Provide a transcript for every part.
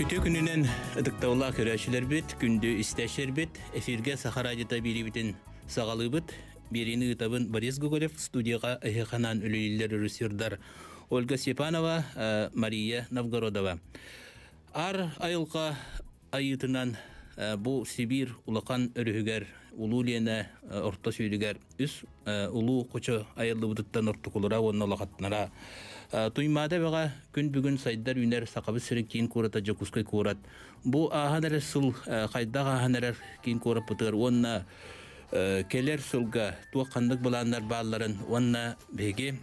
Үтө күнүнен ыдыктаула көрәшілер бит, күнді істәшер бит, эфирге Сахарадита бирибитин сағалы бит, берini ытабын Борис Гоголев, студияға эханан үлелілер режиссердар Ольга Степанова, Мария Новгородова. Ар айылға айытынан bu Sibir ulakan örühüger, ulu liyene orta söylüger, üs ulu koça ayarlı buduttan ortukulura, onun olakatlara. Tuymada baga gün bugün saydar üner sakabı sürü kiin kurata jakuskay kurat. Bu ahanerer sul kayda ahanerer kiin kurat putar, onna keler sulga tuğa kandık bulanlar bağların, onna bege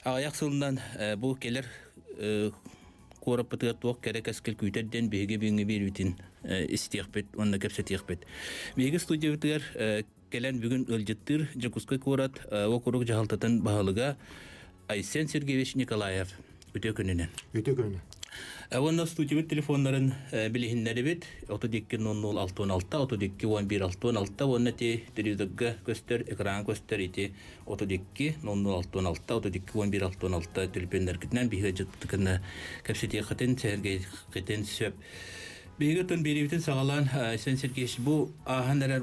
ayak sulundan bu keler Korap pıtığa tuğuk kerek askil küyterden bege büyüngü bir bütün istiyakbet, onunla kapsatiyakbet. Bege studiya bıtıgar gelen bugün öljittir, Jakuskay Korat, o koruk jahaltatan bahalıga Aysen Sergeyevich Nikolayev, öte könünen. Öte könünen. Onunla studiya telefonların bilihinleri bit, otodikki 00-616, otodikki 11-616, onunla te televizyon göster, ekran göster iti, otodikki 00-616, otodikki 11-616 telefonlar gitnen bir hıcıttıkını kapsatiye kıtın, sergey kıtın söp. Bir gıtın biribitin sağalan, Aysen Sergeyevich bu ahaneler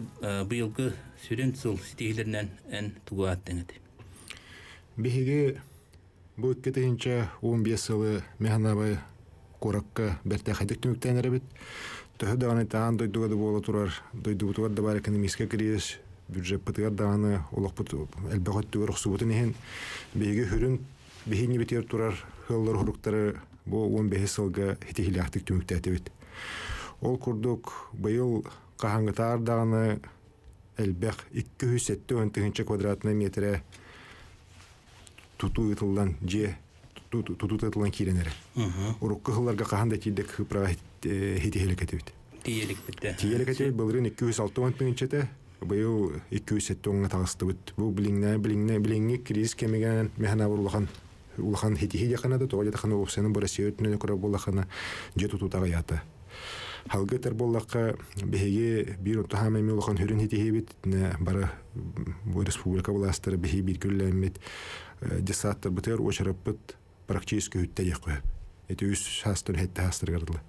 bu yılgı süren sıl sitihilerinden en tuğu attın edi. Bihigi bu ikketihince 15 yılı mehanabı Korakka berte haydık tümükten bit. Töhü dağını tağın doyduğu da boğula turar. Doyduğu tuvar da var ekonomiske kriz. Bücret pıtıgar dağını olaq pıtı elbaqat tüver uxsubutun ehen. Bihigi hürün bihini biter turar. Hıllar hurukları bu 15 yılga hitihili ahtık tümükten bit. Ol kurduk bayıl qahangı tağır dağını elbaq 270 kvadratına metre tutu yıtıldan tututulan kirenere. Urukku hıllarga qahanda tildek hıpra hitihelik etibit. Tiyelik bitti. Tiyelik etibit bılırın 260 binçete, bayıl 270 tağısты bit. Bu bilingi kriz kemegen mehana ulakan hitihi yakanadı, toğa yataqana opsiyanın burası ötünene kura bolaqana jetututağa yatı. Halgı ter bollaqqa behege bir otuhamemi ulakan hürün hitihi bit, bara bu respublika bulastırı behe bir güllemmit, cesattır biter oçarap bit, практически үттәйек қойып. Эти үс хастыр хетті хастыр ғардылы.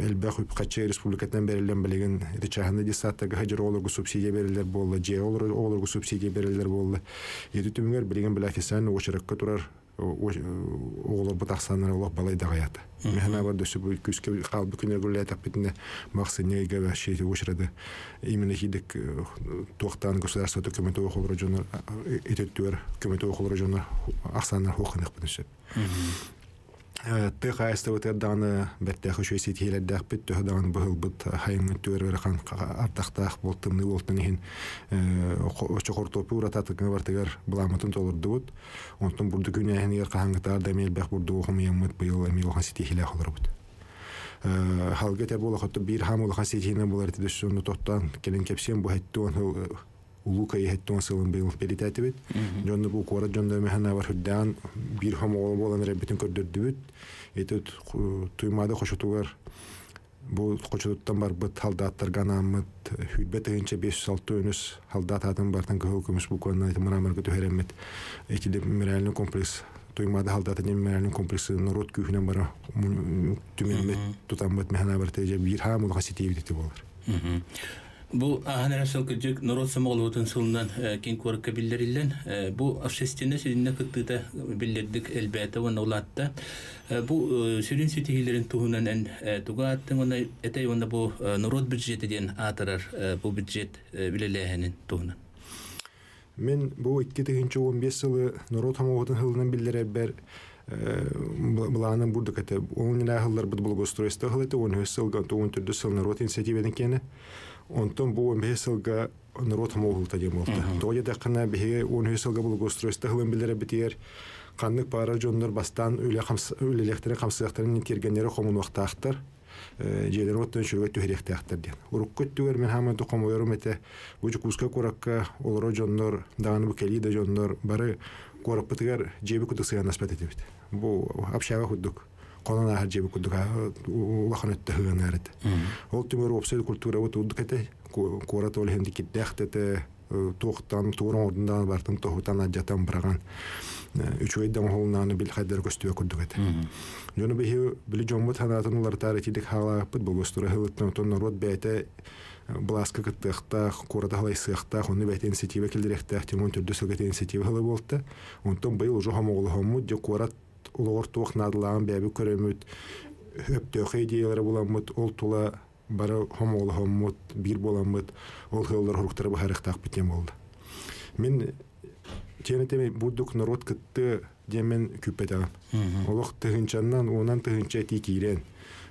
Әлбәқ үп қатшы республикаттан берілден білеген, эти чағында десаттарға хажыр олырғы субсидия берілер болды, же олырғы субсидия берілер болды. Эти түмігер білеген біләкесен очыраққа тұрар, оғылыр бұтақсанлары олық балайда ғаяты. Механа бар дөсі бұл күске қалбы күнер гүлі әтақ бетінде мақсыне егева шейті очырады. Именно хидік тоқтан государство көметі оқылыр жонар, ететтуер көметі оқылыр жонар ақсанлар оқынық бұнысып. Тық айысты өтер дағаны бәттәқі шөйсі тейелердәқ бет, төхі дағаны бұғыл бұд хайыңын төр өріқан артақтақ болтымны болтын ехін чоқыр топы ұрататықын бартығар бұламытын толырды бұд. Онтын бұрды күн әйінігер қағаңғытар дәмел бәқ бұрды оқымы еммет бұйыл әмел оған сетейхілі ақылыр бұд. Халғы тәр бол ақытты бір хам олған сетейіне болар етеді соны тоқтан келін кепсен бұл әтті оны улука ехеттон сылын бейл перитәті бит. Жонды бұл қорат жонды мәхана бар хүддән бір хам оғыл болан рәббетін көрдірді бит. Еті тұймады қошытуғар бұл қошытуттан бар бұт халдаттарған амыт хүдбет ығынша 506 өніс халдат атын бартан көхіл көміс бұл көңін айты мұрамарғы төхеремет. Етілі мәрәлінің комплекс тұймады халдаты не мәрәлінің комплексы народ күйінен бара түменмет тұтанбет мәхана бар тәжі бір хам олға сетейбетті болар. Bu ahanera sılkıcık narod samağılıvutun sılından ken korka billerillen. Bu afşestine sizinle kıttıda bildirdik elbette ve nolatta. Bu sürün sütihillerin tuğunan en tuğa attın. Ona etay onda bu narod büdjeti diyen atarar bu büdjet bilelehenin tuğunan. Men bu 2015 yılı narod samağılıvutun hılından bildire ber Бұланың бұрды кәті, оның нәғылар бұд бұл гостройсты ғылыты, оны өссілға, тоғын түрді сыл народ инициативеден кені, онтын бұл 15 сылға народ хамоғылта дем болты. Тоғы дәқіна бігеге 10 сылға бұл гостройсты ғылын білдері бітер, қандық бары жонлар бастан өлелектері қамсылықтарын тергенері қомын уақта ақтар, жеден оттан шүрге түйеректі ақтар ден. Ұрық көттігер мен хамайды қомойырым әті, бұжы күзгі қораққа олары жонлар, дағаны бұл кәлейді жонлар бары Корап пытыгар жебі күдік сыян аспет етебет. Бұл апшаға күдік. Қонан ағар жебі күдік улақан өтті ғыған әрет. Ол түмір опсайды культура өт ұдық әті. Корат ол хенді кеттәқті әті туохтан туурун ордундан бартын тохутан аджатан бараган үчөйдөн холнаны бил хадер көстүө курдугат. Жону бихи били жомбут ханатын улартар этидик халаапыт болгостура хылыттан тоннорот бэте бласка кыттыхта курада халайсыхта хону бэте инициатива келдирехта тимон түрдө сылгат инициатива хылы болта. Онтон быйыл уже хамоглы хоммут же курат улор туох надылаан бэби көрөмүт хөптөөхө идеялары буламмыт ол тула бары хомоглы хоммут бир боламмыт ол хылдар хуруктары бахарыктак битем болду. Мен Ченетеме будук народ кытты демен күппетаган. Олох тыгынчаннан онан тыгынча тикирен.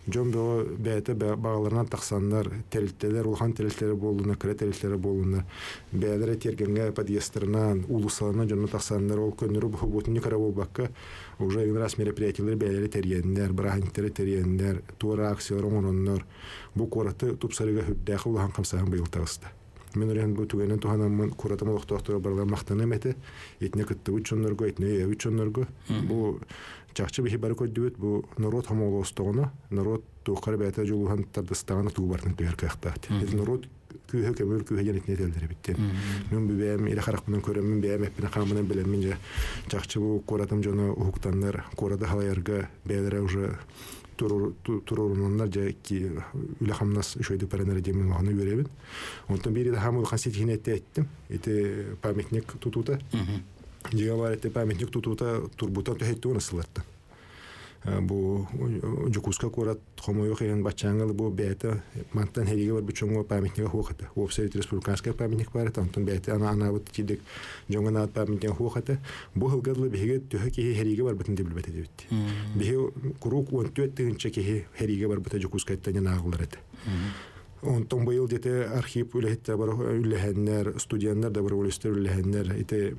Жомбо бәте багаларынан таксаннар, терилтелер, улхан терилтелер болуна, кре терилтелер болуна, бәләре тергенге подъестрынан, улусларынан жонна таксаннар, ол көннөрү бу бутуны кара болбакка уже один раз мероприятиялар бәләре тергеннер, брахантер тергеннер, тура акциялар оңоннор. Бу кораты тупсарыга хүддәхи улхан камсаган быйыл тагыста. Мен өрен бу түгенен туханамын куратым олохтоктор барлар мактаны мете этне кытты учоннорго этне учоннорго бу чакчы бихи бар көдүбүт бу народ хамолостогону народ тукар бета жолухан тардыстаганы тубартын төркөктат народ күйө көмөр күйө этне телдер битти мен бу бем эле харак менен көрөмүн бем эпине камынан билем мен чакчы бу куратым жону укуктандар курада халаярга белере уже туруруннар жаки үлахамнас үшөйдү паранары демин маны көрөбүн. Онтон бири да хамыл хаситин эттим. Эти памятник тутута. Жигабар эти памятник тутута турбутан төһөттү насылатты. Бу жукуска корат хомойо хен бачангал бу бета мантан хериге бар бичонго памятник хохата. Совет республиканский памятник бар тантон бета ана вот тидик жонгана памятник хохата. Бу хылгадлы биге төһөки хериге бар битин дебил бете дебит. Биге курук он төттүнчө ки хериге бар бета жукуска тани нагылар эте. Онтон быйыл дете архив үлехеттер бар үлехеннер, студенттер да бар үлестер үлехеннер, ите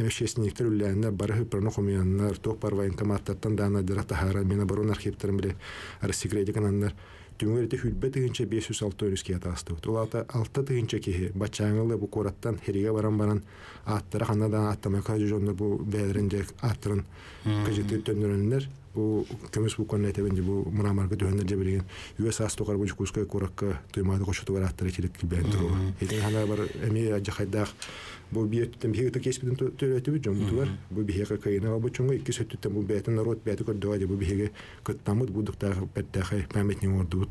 общественниктер үлехеннер, бары пронохумияннар, ток бар военкоматтардан дана дырата мена барон архивтерин биле арсекретикананнар. Түмөр ите хүлбе тыгынча 506 өрүскө атасты. Улата 6 тыгынча ки бачаңылы бу кораттан хериге баран аттары ханадан аттамака жоннор бу бәлеринде аттырын кыжыты төнөрөннөр. Бу көмөс бу коннете бенди бу мурамарга дөнөр жебелеген US астогар бу жукуска коракка тоймады кошоту бар аттары келет килбен туру. Эти хана бар эми ажахайдак бу биеттен бигете кеспиден төрөтүбү жомбуту бар. Бу бигеге кайына бу чоңго 2 сөттүтен бу бетен народ бети көрдөгө бу бигеге кыттамыт будуктагы беттахай памятник орду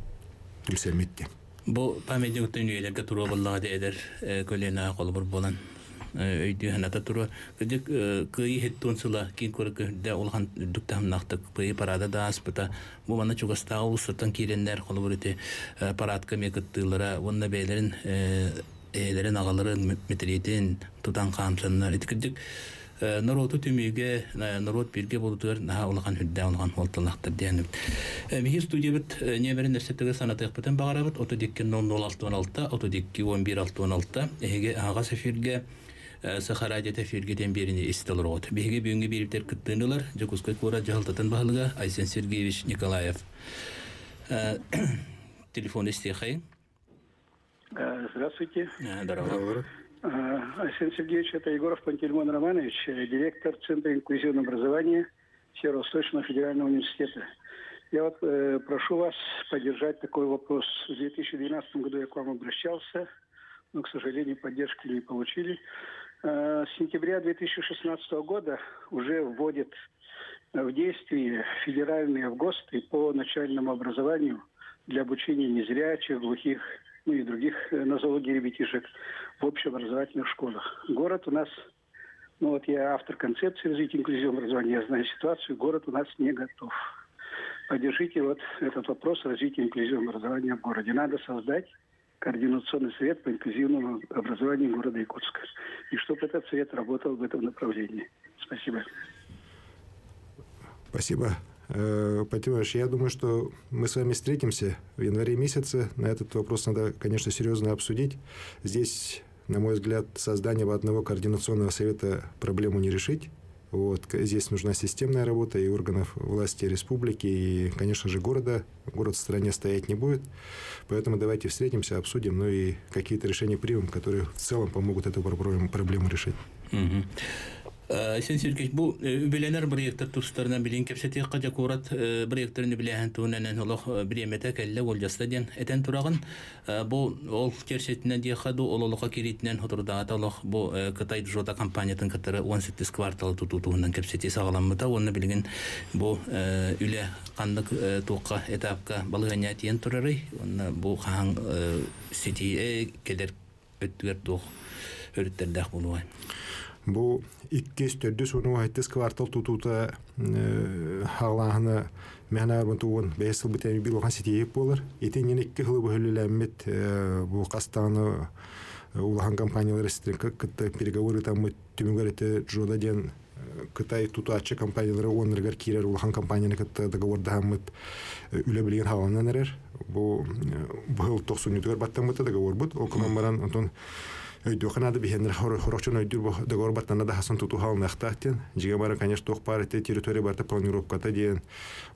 түлсеметти. Бу памятник төнүйлерге туру боллага дедер көлена колбур болан. Өйдү ханата туру кыдык кый хеттонсула кин көрөкдө улган дүктам нактык бый парада да аспыта бу мана чугаста улсаттан киреннер колбурите парадка мекыттылара онна бейлерин элерин агаларын метритин тутан камсаннар иткидик народу түмүгө народ бирге болутур на улган хүддө улган олталактар дегеним. Михи студиябыт неберин нерсеттеге санатыктан багарабыт отодикки 0616 отодикки 1116 эге ага сефирге Сахарадия тефиргеден берини истелрот. Беге бүгүнгү бириптер кыттынылар. Жокускай кора жалтатын баалыга Айсен Сергеевич Николаев. Телефон истехай. Здравствуйте. Здорово. Айсен Сергеевич, это Егоров Пантелеймон Романович, директор Центра инклюзивного образования Северо-Восточного федерального университета. Я вот прошу вас поддержать такой вопрос. В 2012 году я к вам обращался, но, к сожалению, поддержки не получили. С сентября 2016 года уже вводит в действие федеральные ГОСТы по начальному образованию для обучения незрячих, глухих, ну и других нозологий ребятишек в общеобразовательных школах. Город у нас, ну вот я автор концепции развития инклюзивного образования, я знаю ситуацию, город у нас не готов. Поддержите вот этот вопрос развития инклюзивного образования в городе. Надо создать Координационный совет по инклюзивному образованию города Якутска. И чтобы этот совет работал в этом направлении. Спасибо. Спасибо. Патимович, я думаю, что мы с вами встретимся в январе месяце. На этот вопрос надо, конечно, серьезно обсудить. Здесь, на мой взгляд, создание одного координационного совета проблему не решить. Вот. Здесь нужна системная работа и органов власти республики, и, конечно же, города. Город в стране стоять не будет. Поэтому давайте встретимся, обсудим, ну и какие-то решения примем, которые в целом помогут эту проблему решить. Sen Sirkeş bu bilenler projektör tustlarından bilin kepseti qaja kurat projektörünü bilen tunanan Allah biremete kelle oljasta den eten turagın bu ol gerçekten diye xadu oluluğa kiritnen hoturda Allah bu Kıtay Jota kampaniyatın katırı 18 kvartal tutuğundan kepseti sağlamıda onu bilgin bu üle kandık toqa etapka balığanya tiyen turarı onu bu han sitiye keler öttüger doğ örütterdek buluğay. Bu 2-4 sonu haytes kvartal tututa halahını mehnar tuğun 5 yıl bitemi bir olan sitiyip olur. Etingen 2 yıl bölülenmet bu kastanı ulahan kampanyalar istedim kıtta переговоры там tümügerete joda den Kıtay tutuatçı kampanyaları onlargar kirer ulahan kampanyanı kıtta dogovor dahamıt üle bilgen halandan erer. Bu yıl 90 battamıta dogovor bud. O komanmaran ondan Öydüğün bir hendir horokçun öydür bu dogovor battana da hasan tutu halın aqtaqten. Jiga bara, конечно, тоқ парите территория барта планировката ден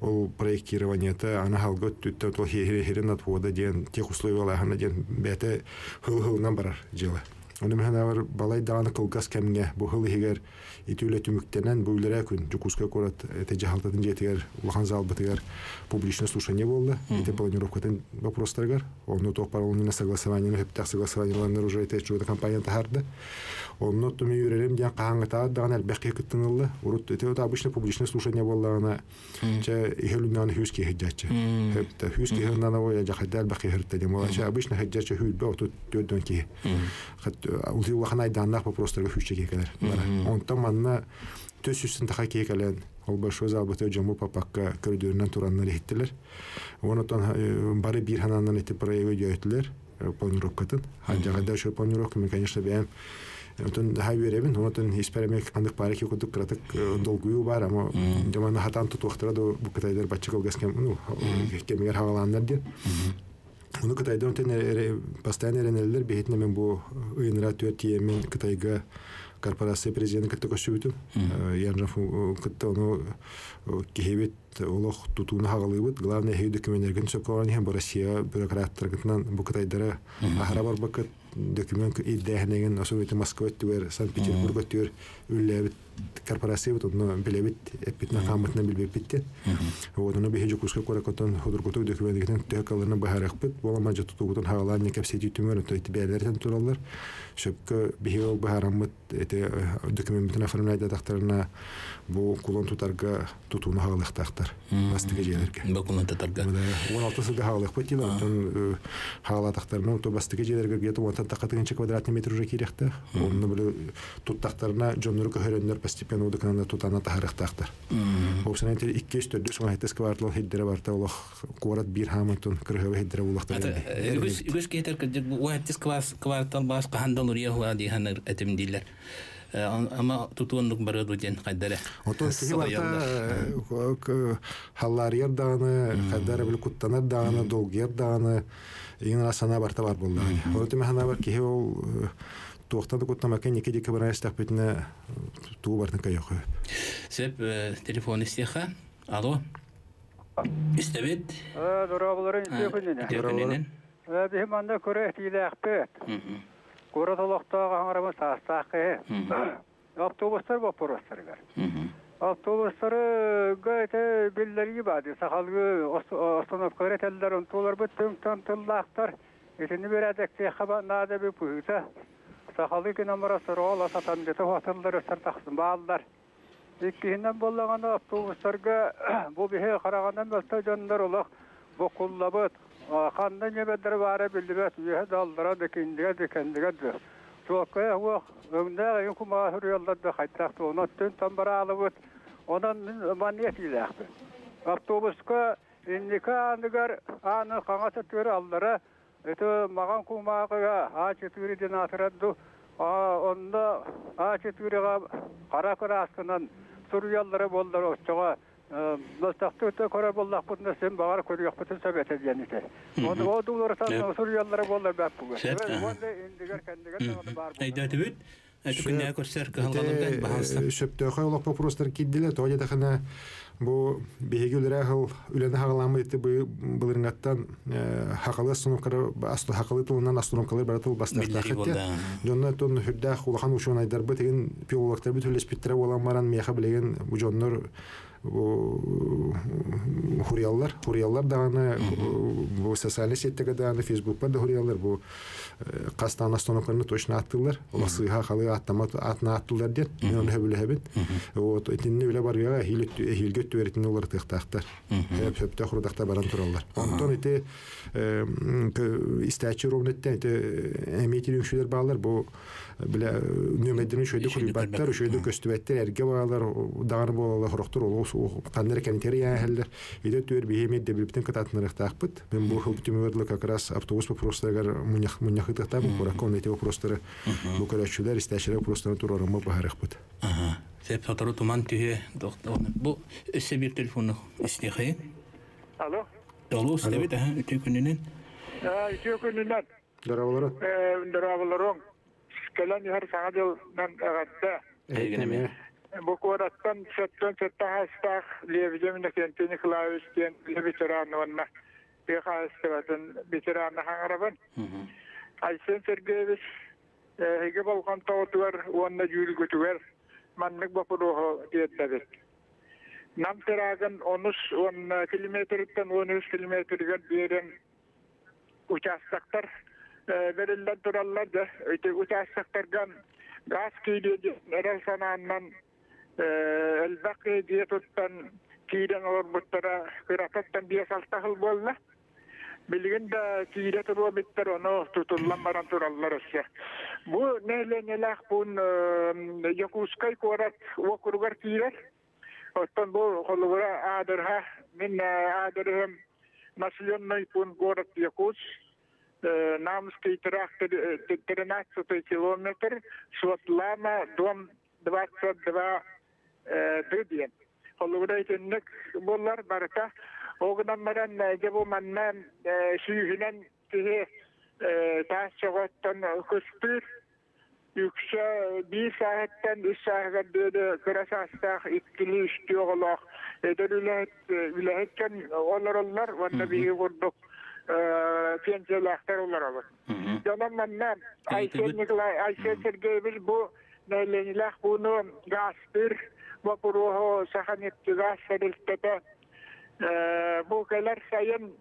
ол проектированиета ана халгот түттө то херен отвода ден тех условиялар хана ден бете хыл-хылынан барар жылы. Оны мәһәнә бар балай даны кылгас кемгә бу хыл һигәр итүле түмүктәнән бу үләрә күн Жукуска корат тәҗәһалтын җетегәр улахан зал битегәр публичное слушание булды. Ите планировкадан вопростаргар. Оны тоқ параллельно согласование хәптә согласованиеларны уже ите чуда компания тахарды. Оны төме юрелем дигән каңгыта даган әлбәккә киттенле. Урут ите обычно публичное слушание буллагына. Чә ихелүннән хүски хәҗҗәчә. Хәптә хүски хәннән вая җахәдәл бәккә хәртә димә. Чә обычно хәҗҗәчә хүл бә отут төдән ки. Улти улахан айданнах попростарға хүшче кекелер. Онтан манна төс үстін тақа кекелен ол большой залбыты жаму папаққа көрдөрінен тураннар еттілер. Онтан бары бір хананнан етіп проявы жөйтілер планировкатын. Ханжағада шо планировка мен, конечно, бәйім онтан хай беребін. Онтан испәремек андық бары ке күдік кратық долгую бар, ама жаманы хатан тұтуақтыра да бұл кытайдар батчықал гәскем кемегер хаваландар ден. Onu Kıtay'da постоянно öğrenirler. Behitne men bu ıynıra tüyetiye men Kıtay'ga korporasiya prezidenti kıtta koşuydum. Yani kıtta onu kehebet oluq tutuğunu hağalıydı. Главное heyü dokümenlergen sökülen hem bu Rusya bürokratlarından bu Kıtay'dara ahara var bakıt dokümen iddiahnegen Sovyeti Moskva tüver Sankt-Peterburg'a tüver üllebit korporasiya bit onu bilebit epitne kamatına bilbep bitti. Onu bir hece kuska korakotan hodurgotu dokümenlerden tüyakalarına baharak bit. Bolamaca tutuğudan hağalan ne kapsayıcı tümör itibarlardan turallar. Şöpkü bir heyol baharamıt dokümentin afarınayda taktarına bu kulon tutarga tutuğunu hağalık taktar. Bastıga jelerge. Bu kulon tutarga. 16-sı da hağalık bittiler. Hağala taktarına to bastıga jelerge где-то вот такатынча квадратный метр уже кирехте. Onu böyle tut taktarına jonları köhörönler постепенно удыкнана тутана тахарык тактар. Обсана 2-4 сум хайтес квартал хеддере барта улах квадрат бир хаматон кыргы хеддере улахтар. Үгүс кетер bu hайтес kvartal başka handalır ya diye hanır etim diller. Ama tutuğunluk barıdı den kaydere. Oton ki varta hallar yer dağını, kaydere böyle kuttanar dağını, dolger dağını yine sana barta var buldu. Orada mehana var ki o tuğtan da kuttamaken iki dike bana istahbetine tuğu bartın kayıyor. Sep telefon isteha. Alo. İstebet. Durabaların istiyorsun. Bizim anda köre ehtiyde akbet. Kuratolukta hangarımız hastaki. Avtobuslar vaporoslar gar. Avtobusları gayet billeri gibi adı. Sakalgı ostanovkları tellerin tuğlar bütün tanıtılaklar. İçini bir adekçe xaban nade bir puyuta. Sakalgı ki numarası roğla satan dete hotelleri sırtaksın bağlılar. İkkihinden bollağında avtobuslarga bu bihe karağından belta canlar olaq. Bu kullabıt. Kandan yemedleri var bildiğet. Üye dallara dikendiğe. Çoğukaya huwa ömde yunku mahur yollarda kaytaktı. Ona tün tambara alıbıt. Ondan maniyet ilahbı. Avtobuska indika andıgar anı kağa satırı allara. Eto mağan kumağıya ağaçı tüyürüden atıraddı. Onda ağaçı tüyürüge kara askından Suriyallara bollar oçağa Nostaktıkta kora bollak bunda sen bağır koruyor bütün sebet edyenite. Onu o duvarsan Suriyallara bollar bak bu. Evet, onda indigar kendigar da var. Ayda tübüt. Это күнә көрсәр калгандан баһасы. Сөптөкө олоқ вопростар киддиле, тоя дахана бу бегелер хал үләне хагаламы итеп булыргаттан хакалы остановкалар асту хакалы тулунан остановкалар баратыл бастырта хәтта. Жонна тон хүрдә хулхан ушун айдар бу деген пиологтар бит үлеспиттер боламаран меха билеген бу жоннор хурияллар даганы бу социаль сеттеге даганы фейсбукта да хурияллар бу кастан остановканы точно аттылар. Оласыга халы аттамат атна аттылар дет. Мен хөбүлөбүт. Вот этинне үле барга хилге төретин олар тыктактар. Хөптө хурдакта баран тураллар. Онтон ите истачы ровнетте эметин үшүлөр баалар бу биле нөмөдүн шөйдө күрбаттар, шөйдө көстүбөттөр эрге баалар даганы болалар хороктор олу кандыр кантерия хелдер. Иде төр бихемет дебилиптен кататнырыктакпыт. Мен бу хөптүмөрлө как раз автобус вопростарга муньяхытыктап буракон эти вопростары бу көрөчүлөр истачылар вопростары турарымы баарыкпыт. Ага. Сеп сатыру туман түйе доктор. Бу эссе бир телефонну истехи. Алло. Алло, стебит үтө күнүнөн. Үтө күнүнөн. Дарабалар. Скалан яр сагадыл мен агатта. Эгенеме. Бу кораттан сеттахастах левжемне кентени клавистен левитеранна. Бехастыватын ветеранна хаңарабын. Айсен Сергеевич heге болгон тоотуар онна жүргөтүгөр маннык бапуроо диеттебит. Нам тераган 10 километрден 13 километрге берен участоктор берилден тураллар да өтө участоктардан газ кийди нерелсананан элбакы диетоттан кийден орбуттара кыракаттан биесалтахыл болла. Билгенде кийде туруу биттер оно тутуллан баран тураллар эсе. Бу нелак бун Якутскай корат округар кийдер. Оттон бу холугара адырха мен адырым населенный пункт город Якутск. Намский тракт 13 километр, Светлана, дом 22 дюден. Холугара итенник боллар барка. Огынан маран жабу маннан сүйгінен тіге тасчығаттан күспір үкші 1 сағаттан 3 сағаттан дөді күрасастақ ikkili үшті оғылақ едер үләхеткен олар ванна бигі құрдық пенсиялақтар олар олар. Жонан маннан Айсен Сергеевич бұл нәйленілақ бұны ғаспір вапырығы сақанетті ғас сәрілтеті bu kadar sayın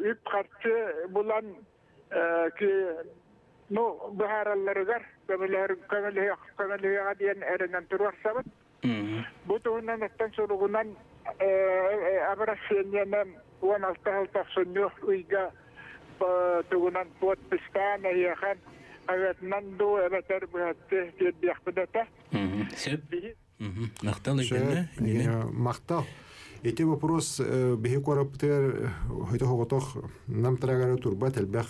üp kartı bulan ki no baharalları var kamilliğe diyen erinden turarsabat bu tuğunan etten soruğunan abrasyenyenem 16 haltak sunuh uyga tuğunan pot pistana yakan evet nandu evet erbuhattı diye bidata Sep Мактал экенде мактал эти вопрос бихи кораптер хойто хоготох нам трагара турбат элбах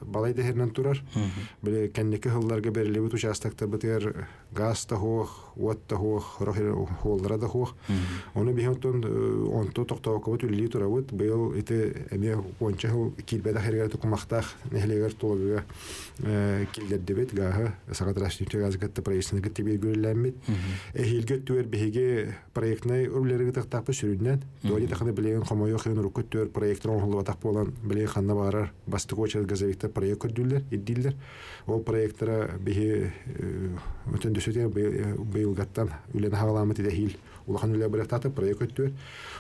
балай дехернен турар биле кеннеке хылларга берилебит участоктор битер газ та хох вот та хох рохер холлара да хох оны бихонтон онто токтоокобут үлли турабыт быйыл эти эме онча килбеда хергер тукмактах нехлегер толга килдердебет гага сагатрашниче газгатта проектны гыттебе гөлләммит эхилге түер бихиге проектны өрләргә тактапы сүрүннән доли тахны билеген комойо хын рукут түер проекттын оңлуга так болан билеген ханна барар бастыгоча газовикта проект көрдүлөр иддилер ол проекттара бихи өтөн дөсөтө быйыл гаттан үлен хагаламы тедехил улахан үле проекттаты проект көттүр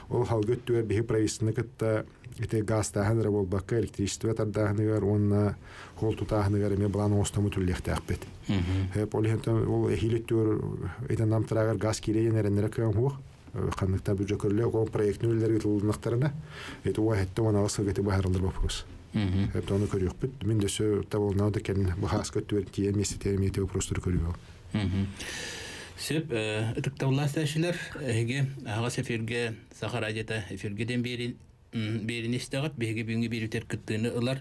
ол халгөт түер бихи проектны кытта эте газ тахны рабол бакка электричество тардахныгар онна хол тутахныгар эме план остамы түллехтәкпет полихентон ол эхилеттүр этен намтрагар газ кирейен эреннере кем хук каныкта бюджетле ол проектны үллерге тулнактарына это уахетте она асыгыты бахарлар вопрос тоны көрөкпүт мен дөсө табылнады кен бахас көттүр тие месте мете вопрос көрөбү Сеп тыктауласташылар эге ага сеферге Сахарадета эфиргеден берин истегат беге бүгүнгү беритер кыттыны ылар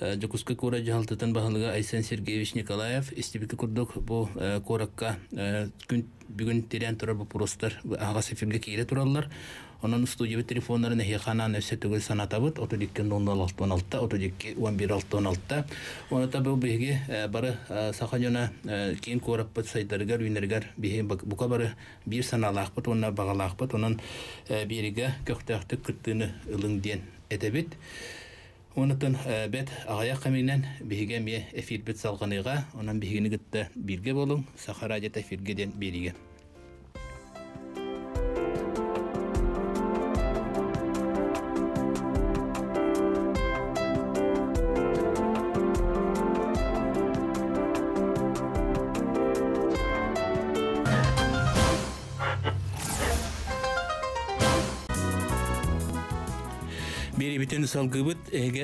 Жокуска кора жалтытын бахылыга Айсен Сергеевич Николаев истибики курдук бу коракка бүгүн тирен турар бу простар ага сефирге кире тураллар. Onun stüdyo telefonlarını heyxanan ösetügül sanatabıt, otodikkin 16-16, otodikki 11-16. Onu tabi bu bilgi barı saxanyona keyin korapıt saydarıgar, ünergar buka barı bir sanalaqpıt, ona bağalaqpıt, onun biriga köktaqtı kırttığını ılın diyen edebit. Onutun bet ağaya kaminen bilgi miye efir bit salğanıga, onun bilgini gitti birge bolun, Sakaracet efirgeden birige. Bütün salgıbıt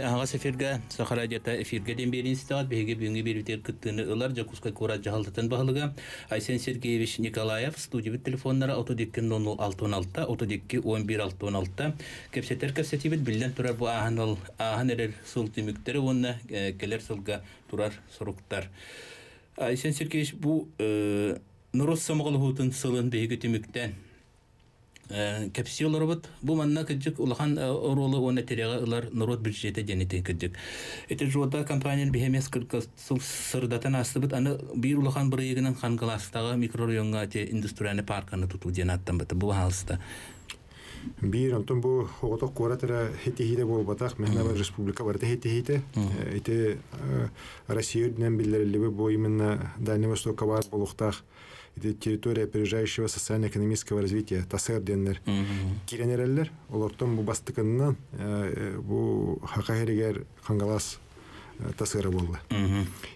ağa seferge Sakaracata efirgeden bir institut bege büyüğü bir biter kıttığını ılar Jakuska Kora Jahaltatan bahılıga Aysen Sergeyevich Nikolayev stüdyo telefonlara otodikkin 16-16 otodikki 11-16 kepsetibit bilden turar bu ağan erer sulti mükteri onunla keler sılga turar soruktar. Aysen Sergeyevich bu Noros Samagalı hutun sılın bege tümükten kapsiyol robot bu manna kıcık ulahan orolu ona terega ılar narod büdjete jenete kıcık. Ete joda kampanyanın bihemes sırdatan astıbıt anı bir ulahan bırıyıgının kangalastağ mikrorayonga te industriyane parkanı tutu jenattan batı bu halsta. Bir ondan bu oğutak kuratara hetihide bol batak Mehnabat Respublika vardı hetihide. Ete Россияден bildirildi bu именно Дальневостокка var boluqtaq. Территория опережающего социально-экономического развития ТАСЭР денler киренерелер олортон бу бастыкынан бу хакайригер кангалас ТАСЭР болду.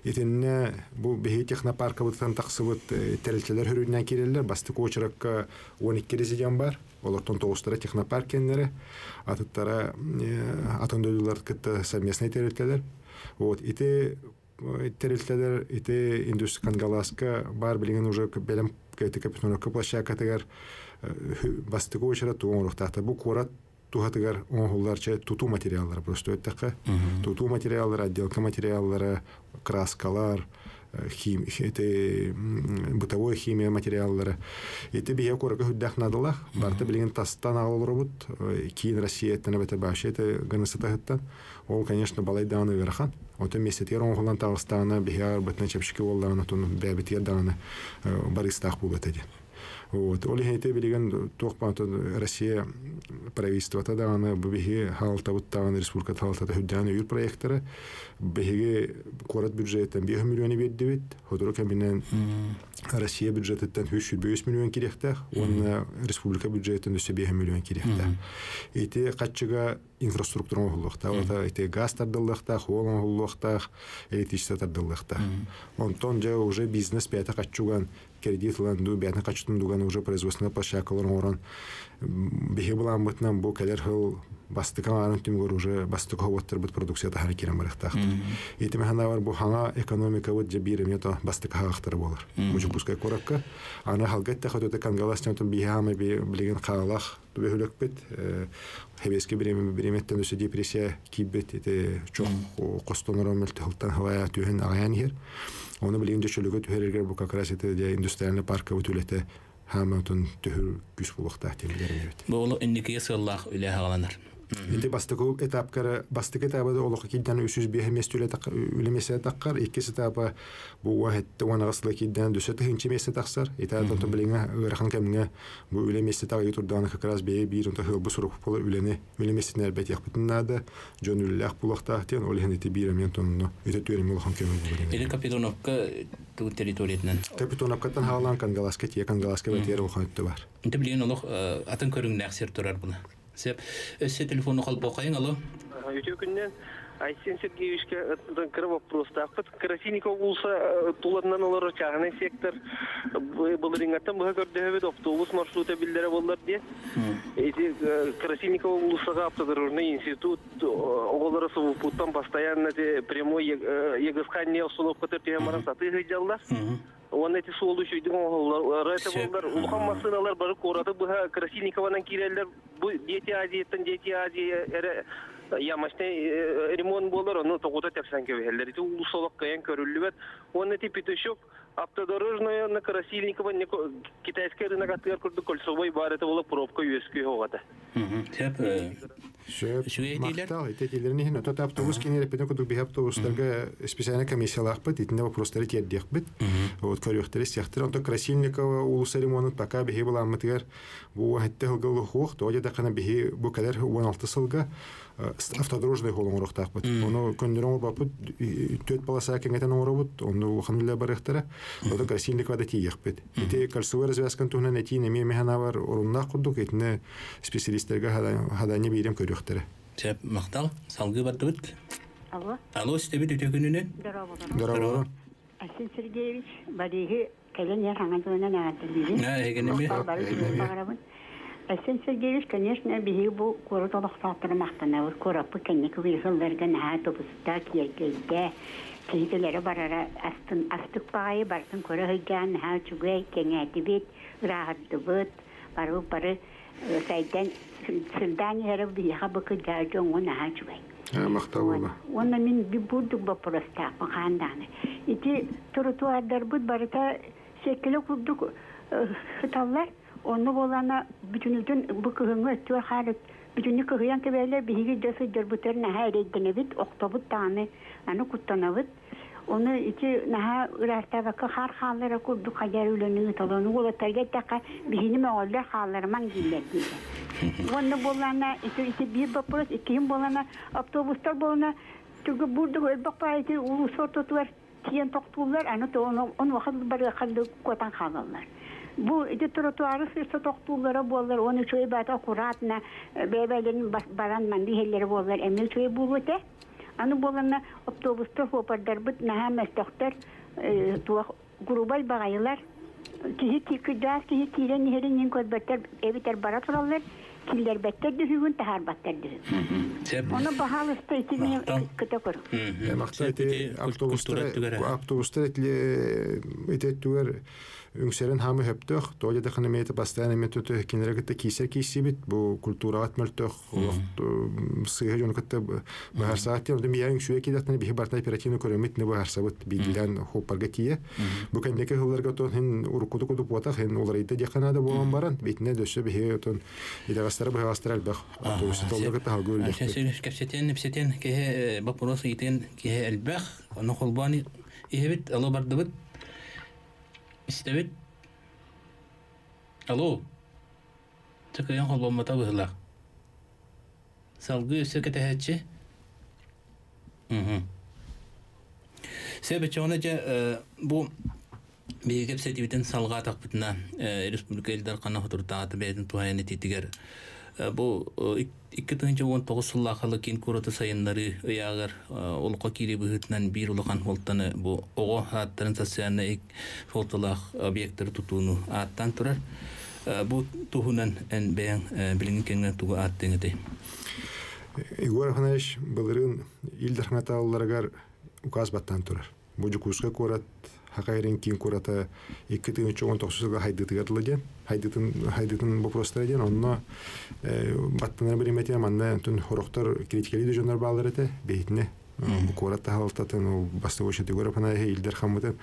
Этинне бу бехи технопарка бутан таксыбыт терилчелер хүрүнөн кирелер бастык очракка 12 резидент бар. Олортон тоғыстара технопарк кеннери атыттара атондөлүлөр кытта совместный терилчелер. Вот эти терилтелер ите индустрия кангаласка бар билген уже белем капитоновка площадкатыгар бастыгы очара туңурухтакта бу курат тухатыгар оңгулларча туту материаллары просто өттакка туту материаллары отделка материаллары краскалар бытовой химия материаллары ите бия курага хүддахнадылах барты билген тастан алылырбыт кийин Россия тенебете башы это гынысытахыттан ол конечно балайданы верхан ота месетер оңгулан Тагыстана бия бытна чепшики болланы тун бебитер даны барыстах булат эди. Вот оли хете билген токпанты Россия правительство таданы бихи халтабыттагы республика халтата хүдданы юр проекттары бихиге корат бюджеттен 5 миллион бердибит ходору кеминен Россия бюджеттен 305 миллион керекте он республика бюджеттен 5 миллион керекте эти качыга инфраструктура олукта ота эти газ тардылыкта холон олукта электричество тардылыкта онтон же уже бизнес пята качуган кредитланду бятна качтын дуган уже производственный площадкалар орон бихи булан бытнан бу келер хыл бастыкан арын түмгөр уже бастыка хоботтар бут продукцияда харакерен барыктак. Эти механавар бу хана экономика вот жабирем ето бастыка хагактар болар. Мужук пускай коракка ана халгатта хотота кангаластан тон бихаме билеген калах төбөлөк бит хебеске биреметтен өсө депрессия кибет эте чок костонорон мөлтөлтан хавая түһен аян хер. Оны билгенде чөлөгө түһәргә бу как раз это индустриальный парк өтүлете хаматун түһүр күч булыкта темдерет. Бу инники ясаллах үле хагаланар. Эти бастыгы этапкара бастыгы этабы олоқ киддан 305 месте үлемесе таққар, иккесе этапы бу вахетте ванагаслы киддан 200 месте тақсар. Этадан то билинга ырхан кемне бу үлемесе тагы турдан как раз бе бир онта хыл бусурук болу үлене үлемесенер бет якпытнада жон үллах булакта тен олехне те бир мен тонно. Это төрем улхан кеме бу. Или Капитоновка ту территориятнан. Капитоновкатан халан кангаласка те кангаласка бетер улханты бар. Инде билген олоқ атын көрүнгнәк сер турар була. Сеп өссе телефонну калып окайын, алло. Өтө күннен Айсен Сергеевичке кыры вопрос таппыт. Красильников улса туларынан олар чагына сектор булыриңаттан бу көрдөбөт автобус маршруты билдере болдор ди. Эти Красильников улсага автодорожный институт оголары субуттан постоянно прямой егысканне установка тепемаран саты гыжалдар. Он эти солдуши оголары это болдор. Улхан машиналар бары кораты бу Красильниковдан кирелер бу дети Азиядан дети Азия ямашты ремонт болар, оны тоғыта тәпсән көбелер. Ити улусолық каян көрілі бәд. Оны ти петушок автодорожная на Красильникова китайская рынок аттыгар күрді кольцовой бар, это была пробка USQ оғады. Мақтал, итетелеріне хен өтөт автобус кенер петен күдік бей автобустарға специальный комиссиялақ бит, итінде вопростары тердек бит. Вот көріқтері сияқтыр. Онда Красильникова улусы ремонт пока бейі бұл аммытығар бұл әтті ғылғылы хоқ, тоғыда дақана бейі бұл кәдер 16 сылға автодорожный холын ұрықтақ бит. Оны көндерін ол бапыт, төт баласа кәңетен оңыры бит, оны ұқанылы барықтары, ода Красильниковада тиек бит. Ите кольцевой развязкан туғынан әтейін әме механа бар орыннақ құрдық, етіне специалистерге хадане бейрем көріқтері. Сәп, мақтал, салғы барды бит. Алло. Алло, сітебет өте күнінен? Здорово. Арсен Сергеевич, бариги кәлен ер хаңадуынан ағадылдейді. Егенеме? Арсен Сергеевич, конечно, биги бұл көрі толықтақтыры мақтанауыр, көрапы кәнекі вейхылларған тобыста кергейді, кейтелері барара астық бағайы барсын көрі ғыған, жүгей, кәңәді бет, ұрағырды бұд, бары сайдан сылдан ері бейіға бұқы жауын оңын жүгей. Мақтау ола. Оны мен бұдық бапырыстақ бұқанданы. Ити тротуардар бұд барыта секілі күрдік хыталар, оны болана бүтінілдің бұқығыңы өттуар қарып, бүтінні кығыян кебелі бігі дөсі дөрбүтерін әхә әрейдіні біт, оқтабыт тағаны, аны күттана біт. Оны ити наха ұрастабақы қар қалары күрді қаjar өлінің ұталыны олаттарға тәқа бігіні мәғоллар қаларыман кейлер дейді. Оны болана, ити бір бапырыз, екейін болана, автобустар болана, түгі бұрды өлбақ бар, ити ұлы сортотуар тиен тоқтулар, аны он уақыт бары қалды көтан қалалар. Bu trotuarı sırsa toktulları bollar, onu çoğu bata kuratına, bebelerin baran mandihelleri bollar, emel çoğu bulute. Anı bollarına otobüste hopardar bit, naha mestaktar, grubal bağayılar. Kihi tikidaz, kihi tiren niherin yin kodbatlar, eviter barat orallar, killer better dühügün, tahar batter dühügün. Onu bahalı usta içine kıta koru. Maqtati avtobuslar etettüver Üngseren hamı höptök, doğru da kanımete bastane metodu kenara gitti kiyser bit bu kulturat möltök, sığır yonu gitti bu her saatler orada bir şuya kidatını bir bartay operasyonu körümit ne bu her saat bilgilen hoparga kiye. Bu kendiki hıllarga ton hen urkudu kudu potak hen olarıydı dikanada bu ambaran bitne döşe bir ton idagastara bu hastral bak. Otobüs tolga gitti halgı öldü. Kefseten ke baporos iten ke elbah onu kolbani ihbit Allah bardabat. İstebet. Alo. Çıkıyan kolbamata bıhla. Salgı sökete hətçi. Sebep çoğunaca bu bir kepsetivitin salga takbıtına Respublika Eldar Kanı Huturtağıtı beyden tuhayanı titiger. Bu 2019 sıllıqalı ken kuratı sayınları ıyağır olqa kiri bühütünen bir uluqan voltanı bu oğu hattların sasyana ek voltalaq obyektleri tutuğunu attan turar. Bu tuhunan en beyan bilingin kengden tuğu attığını dey. Igor Afanash bılırın ildir hangatalılargar ukaz battan turar. Bu cukuska kurat Haqayren kin kurata 2019 haydıtıgarlıgen haydıtın bu prostaragen onna battanlar birimetiyen manna tün horoktar kritikali de bağlarete beytine bu kurata haltatın o bastı boşa tigorapana ilder hamıtın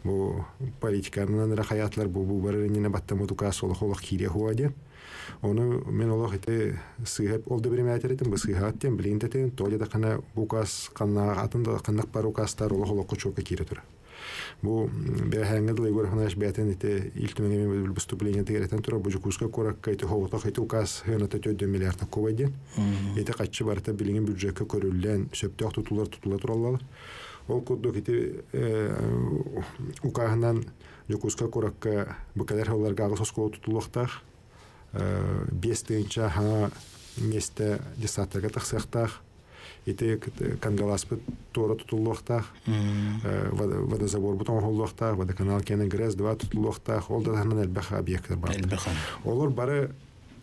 bu politikanın hayatlar bu barırınına battamodu kas olaq kiriye huadiyen onu men olaq ete sığıp oldu birimetiyetin bu sığıhatten bilindeten toya da kana bu kas kanna atında kannak parukastar olaq çok kiriyetur. Bu bir hangıdlı Igor Afanash beyten ite iltümenge bir vыступление тегерeten tura bu jukuska korakka ite hoğuta ite ukas hönata 4 milyar kovadyen. Ite kaççı barata bilingen büdjekka körüllen söptök tutular turallalar. Ol kudduk ite ukahından jukuska korakka bu kadar hoğular gağız oskolu tutuluqtaq. Besteyinça ha meste desatlarga taqsaqtaq. Ite кангаласпы тора tutuluqtaq. Водозабор бутон холлуqtaq, водоканал кені грез 2 tutuluqtaq. Ол да ханан әлбәқ объекттер бар. Олар бары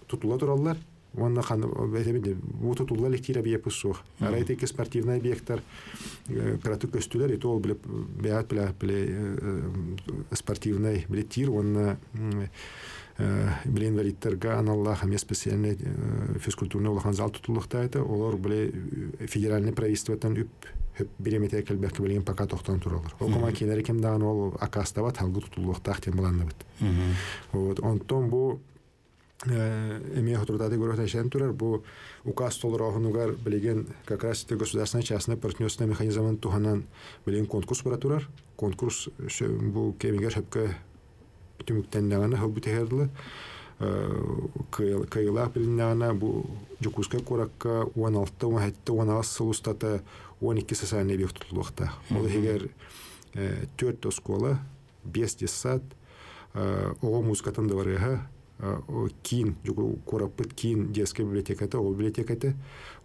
tutula turallar. Онна хан bu tutullar лектир объект суq. Арайтеки спортивный объекттер кратык көстүлөр, ите ол биле спортивный биле тир, онна Билен валидтерга аналлах хаме специальный физкультурный улахан зал тутулукта это олар биле федеральный правительствотан үп биремете келбек билген пока токтон туралар. Окума кинер кем даган ол акастава талгы тутулукта тем буланны бит. Вот онтон бу эме хотрудады гороташен турар бу указ толрахунугар билген как раз это государственное частное партнерство механизмын туханан билген конкурс бара турар. Конкурс бу кемигер хепке түмүктеннагана хоббитехерлы кайла билнагана бу жукуска коракка 16-17 сулустата 12 социальный объект тутулукта. Ол егер 4 школа 5 сад ого музыкатын да барыга кин жуку кораппыт кин детская библиотеката ол библиотеката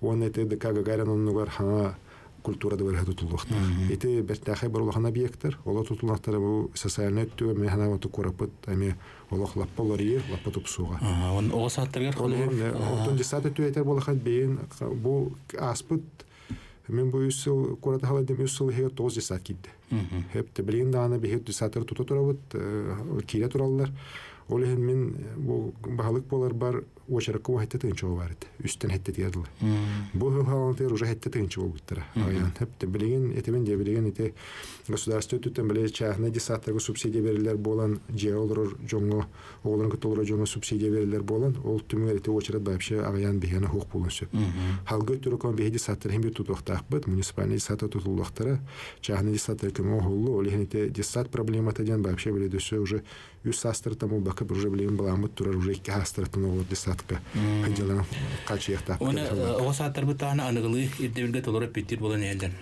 он это ДК Гагаринонугар хана культура да барыга тутулукта. Эти бертахай барулахан объекттер ол тутулуктары бу социальный түбө механа вот кораппыт ами олох лапполорие лаппатупсуга. Он осаттыргар Отон десаты түетер болахан бейин бу аспыт мен бу үсүл кората халадым үсүл хе 9 десат кидди. Хеп те билин даны бехет десатыр тута турабыт кире тураллар. Олehen мен бу баалык болар бар очеркка хетте тынчоо барыт. Үстен хетте диярлар. Бу халантер уже хетте тынчоо болуптара. Аян хепте билген этемен де билген эте государство түтен биле чахна десаттагы субсидия берилер болан жеолор жоңго оглон көтөлөр жоңго субсидия берилер болан ол түмүр эте очерет вообще аян бегена хук болушу. Халгы түркөн беди саттыр хем тутуктак бит муниципальный сатты тутулуктары чахна десаттыр кем оглу олehen эте десат проблемата ден вообще биле дөсө уже үс астыр таму бакы уже билем баламыт турар уже iki астыртын ол десатка ханжалан качыякта. Оны осаттыр бутана аныгылы ирдебилге толорып биттир болан элден.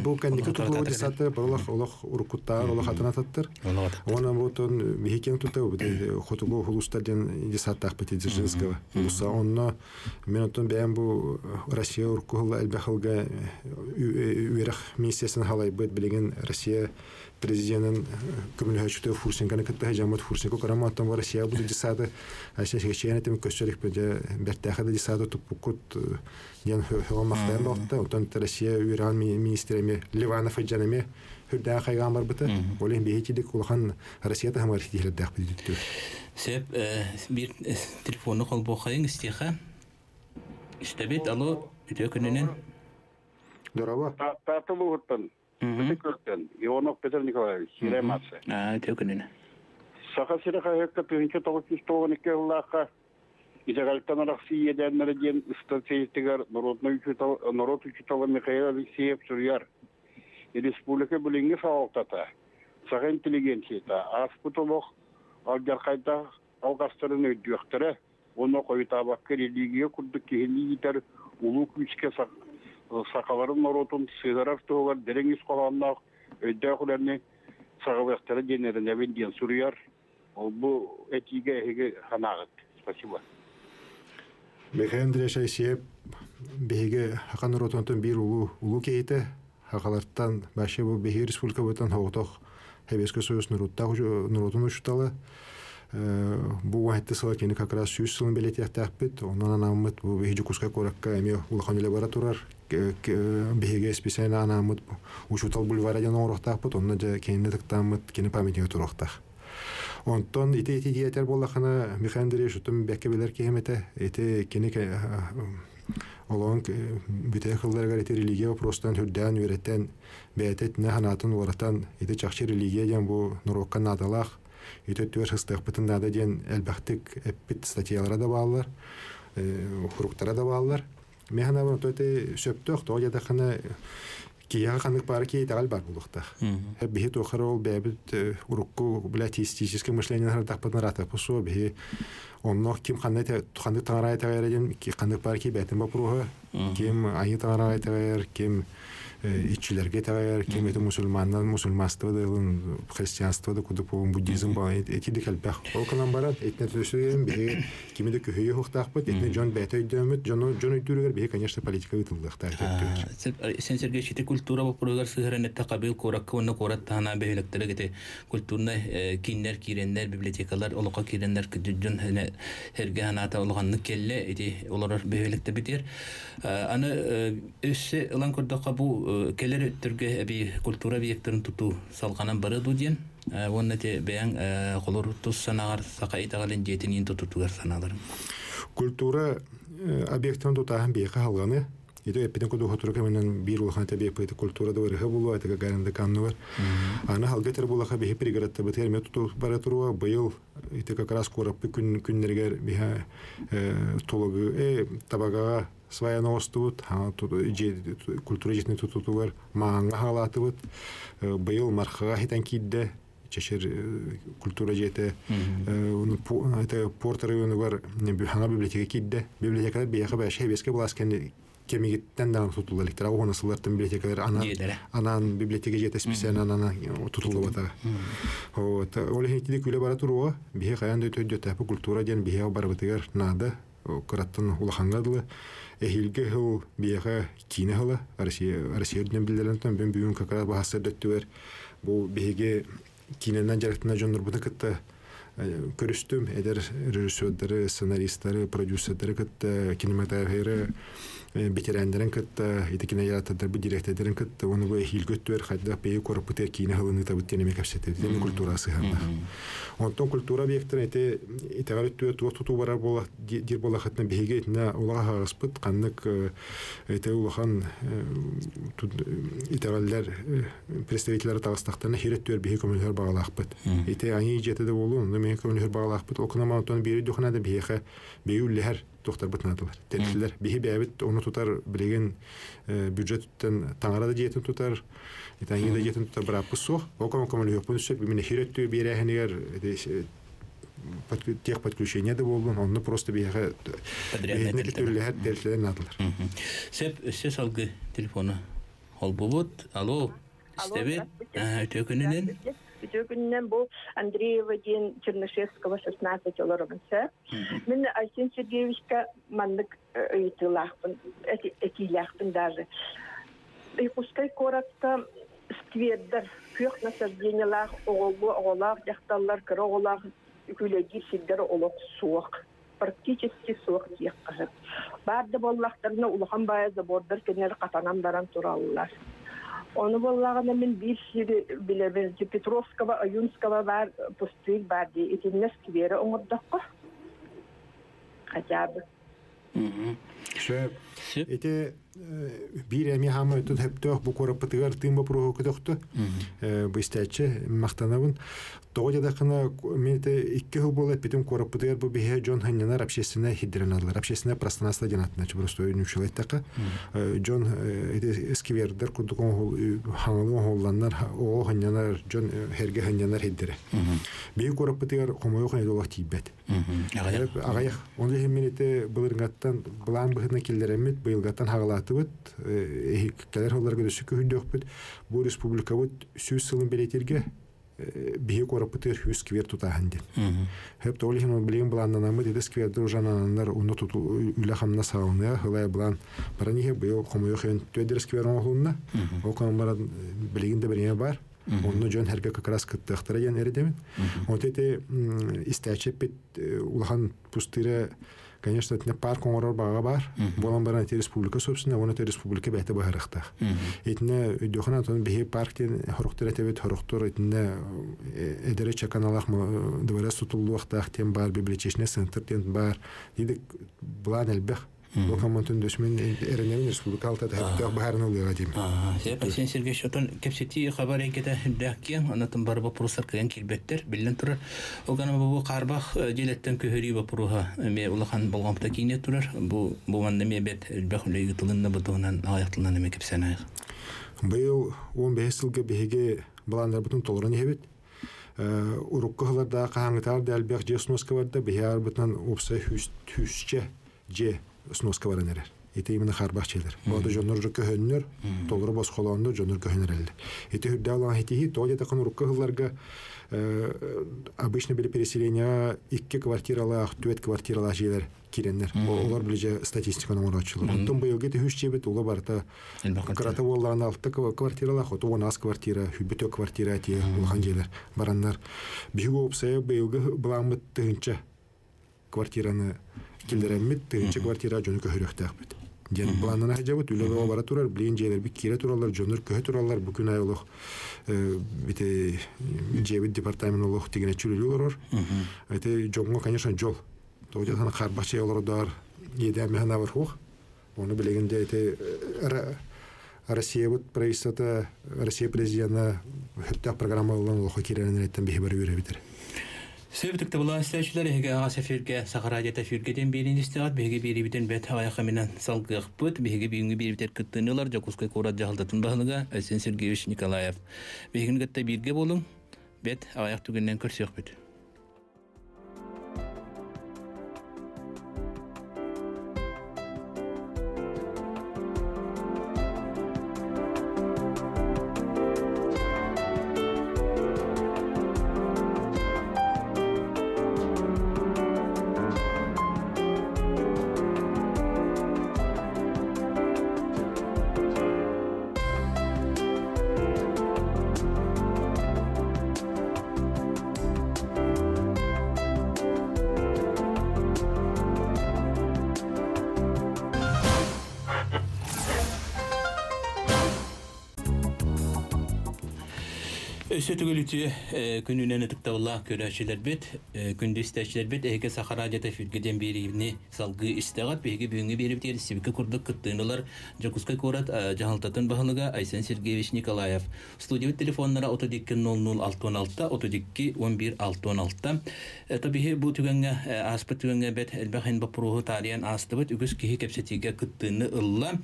Бу кандикы тутулу десатты болох олох уркуттар олох атанататтыр. Оны бутун мехикен туту хотулу хулустаден десаттак бити дзержинского. Уса онно минутун бем бу Россия уркула элбахылга үерах миссиясын халай бит билеген Россия президентин коммуникация фурсинканы кытта жамат фурсинко караматтан бар Россия бу десаты ашешечене тем көчөрүк беде бертахада десаты тупукут ден хомактан болтта онтон Россия Иран министрами Ливанов жанаме хүрдә кайган бар бите олен бехитидик улхан Россияда хамар хилдәк бидиттү сеп бир телефонны кол бохайын истеха истебет алло үтөкүнүнөн Здорово. Татылугуттан Петербургтан Ионов Петр Николаевич Сиремасы. Төкүнүнө. Сахасыра хайыкка 1992 жыллакка Израильтан Россияден мерден стратегиягар народ учитала Михаил Алексеев Сурьяр. И республика билинге саалтата. Сага интеллигенцията аспутолох алгаркайда алгастырын өдүктөрө оны койтабакка религия курдук кихилитер улуу күчкө сакаларын наротун сыдарар тоогар дереңиз каланнак өйдөкүлөрүнү сагабактары денерине бенден Сурьяр. Ол бу этиге эге ханагыт. Спасибо. Михаил Андреевич Алексеев беге хақан наротунтан бир улуу кейте хакаларттан башы бу беге республика бутан хогтох Хебеске союз наротун учтала. Бу вахтты сала кени как раз 100 жылын билетияктак бит. Онан анамыт бу беге жукуска коракка эме улахан эле бара турар. Беге специально анамыт учутал бульвара ден орохтак бит. Онна же кени тактамыт кени памятниге турохтак. Онтон ите диетер боллахана Михаил Андреевич утум беккебелер кемете ите кени олон битехларга ите религия вопростан хүрдән үйрәттән бәйтет наханатын варатан ите чакчы религия дигән бу нурокка надалах ите түр хыстык битен нада дигән әлбәхтик эппит статьялары да баллар хуруктара да баллар механа бу төте сөптөк тоя да хана кия ханык бар ки тагал бар булукта бихит охрол бәбит урукку блатистическое мышление хардакпан рата посо бе онно ким ханнете ханды тарай тагырден ки ханды бар ки бәтен бапруга ким айы тарай тагыр ким ичилерге тагыр ким это мусульманнан мусульманство да христианство да куды по буддизм ба эти дикалбах окалан барат этне төсөйм бе кимде көйө хохтакпыт этне жон бәтөй дөмөт жон өйдүргөр бе конечно политика ытылдыкта сен Сергей чите культура бу прогар сыгырын тақабыл коракка оны кораттана белектерге культурный кинер киреннер библиотекалар олока киреннер күдүн herge hanata olganny kelle edi olar behelikte biter аны өссе ылан көрдөккө бу келер өттөргө би культура объекттерин тутуу салганан бары ду ден Онна те бәян қолыр тұс санағар сақайдағалын жетінен тұтутуғар саналарым. Культура объектен тұтағын бейқі халғаны. Ito epiden kudu hoturuka menen bir ulhan tabi epide kultura da varıha bulu ataka garanda kannu var. Ana halgeter bulaha behi prigaratta beter metutu baraturuwa bayıl ite kakras korapı günlerger biha tologu tabaga svayana ostuvut ha kultura jetne tututu var maanga halatı var bayıl marhaga hiten kidde çeşir kultura jete onu porta rayonu var hanga biblioteka kidde bibliotekalar biha başa beske bulasken kemigitten de tutuldu elektrik. O nasıllardan bibliotekeler anan biblioteka jete spesial anan tutuldu bata. O öyle hitlik öyle baraturu bihe kayan da tödü tapu kultura diyen bihe barabatıgar nada karattan ulahangadlı ehilge hıl bihe kine hıla arasiyerden bildirilenden ben büyüğün kakara bahasır döttüver. Bu bihege kinenden jarektana jondur bu da kıtta körüstüm eder rejissörleri, senaristleri, prodüserleri kıtta kinematograferi bitirenlerin kıtta itekine yaratıdır bu direktörlerin kıtta onu bu ehil götür hatta peyi korputер kine hılını tabi deneme kapsatır demi kulturası handa. Ondan kultura obyektler ite galetüyor tutu varar bola dir bola hatna behige etna ulağa haspıt kanlık ite ulağan itegaller представительleri tağıstaklarına hiretüyor behi komünler bağlaqpıt. Ite aynı jetede bolun men komünler bağlaqpıt okuna ondan biri dokuna da behi beyüller doktor batnadılar. Telsiler bihi bebet onu tutar bilegen büdjetten tangara da jetin tutar. İtangi da jetin tutar bırakıp soğ. O komünler yok bunu söp bir hiretüyor bir eheniger тех подключения да болдун, onu просто bihe telsiler telsiler nadılar. Ses algı telefonu. Olbubut. Alo. İstebet. Ötökününden. Ötökününden bu Андреева ден Чернышевского 16 олорымынса. Мен Арсен Сергеевичка маннык ыйтылахпын, этилахпын даже. Пускай коротко сквердер, кök насаждениялар, оғолар, жақталар, кірі оғолар, күлегер силдері олық суық. Практически суық тиек қажып. Барды боллақтарына улахан бая забордар кенер қатанан баран туралылар. Onu bollağına men bir sürü bilebez Petrovskava, Ayunskava var, pustuyl var diye. Etinnes kivere oңurdaqqı. Acabı. Ete bir emi hamı ötüt heptöh bu korapıtıgar tığımba proğu kütöktü. Bu isteçe maqtanabın. Doğuca daqına menete 2 yıl bolat bitim korapıtıgar bu bihe John Hanyanar общественное хидренадлар. Общественное пространство денатына. Просто önümşül ayttaqı. John eskiverdir kudukon hanılığın hollanlar o Hanyanar John herge Hanyanar hiddire. Bihe korapıtıgar komoyoq edolaq tibbet. Ağayaq. Onu menete bılırgattan bulan bıhına kelleremit bıyılgattan hağılatı keler hollarga da sükü hündökbüt. Bu respublika süz sılın beletirge bihe korapıtır hüz kiver tutağın den. Hep de olihin o bileğin bulandanamı dedi skverdir ujananlar onu tutu ülahamna sağlanıya hılaya bulan baranihe bıyıl komoyoq ön töder skverin oğlunna. O kanımlara bileğin de birine var. Onu John herge kakras kıttığıhtara yen eridemin. O tete isteçep bit ulahan pustire Конечно, это парк онорор бага бар. Болан баран эти республика, собственно, он это республика бәйті бағырықтақ. Этіне өйдіғына тон бейі парктен хорықтыр әтебет хорықтыр, этіне әдірі чаканалақ дұварас тұтылуақтақ тен бар, библиотечный центр тен бар. Дедік, бұлан әлбәқ. Локомонтун дөсмен эренемин республика алтады хәттәк баһарны улыга дим. Сен Сергей Шотон кепсети хабар әкәтә дәккән, анатын бар вопрослар килгән килбәттер, билен турар. Оганы бу карбах җиләттән көһөри вопрога, ме улахан булганда кине турар. Бу манда ме бет бәхле ютылынны бутугынан аяктылны ме кепсәнә. Быел 15 елга беге баландар бутун толырын һәбит. Уруккаларда каңгытар дәлбәк җесноска барда бехар бутан опса хүсчә же сноска баранер. Ите именно харбах челер. Бада жоннор көһөннөр, толыры бос холондо жоннор көһөнөрелди. Ите хүддалан хитихи тоҗа такын уруккаларга обычно били переселение 2 квартиралар, 4 квартиралар җиләр киреннәр. Олар билеҗе статистиканы мурачылар. Онтон быелгы хүччебет ула барта. Карата болларны 6 квартиралар, хото 10 квартира, хүбөтө квартира тие булган җиләр. Бараннар бигә опсая быелгы буламыт тынча квартираны килдеремит тынча квартира жөнү көһөрөктәк бит. Ден планына хажабыт үлеге бара турар, билин жерлер бик кире туралар, жонор көһө туралар, бүкүн ай олох бите жебит департамент олох дегене чүрүлөр. Эте жонго, конечно, жол. Тоожа хана карбачы олордар, еде механа бар хук. Оны билегенде эте Россия вот правительство, Россия президента хөттәк программаларын олох киренен әйттән бихи бар үре битер. Сөбүтүктө була истечилер эге ага сефирге Сахарадиата фиргеден берин истегат беге берибитен бет аяка менен салгыкпыт беге бүгүнгү берибитер кыттынылар Жокускай Курат жаалтатын багыныга Айсен Сергеевич Николаев. Бегин гытта бирге болуң бет аяк түгүннен көрсөкпүт. Sötügülütü gününen tıktavılla körəşilər bit, gündü istəşilər bit, əgə Saxaradiyata fürgeden beribini salgı istəğat, bəgə büyüngü berib deyil, siviki kurduk kıttığınılar, Jokускай Курат жағалтатын бағыныға Айсен Сергеевич Николаев. Студиявет телефонлара 32-00-616, 32-11-616. Табиғи бұл түгенге, аспыт түгенге бәт әлбәқен бапыруғы тариян астыбыт, үгіз кейі кәпсетеге кыттığını ылла.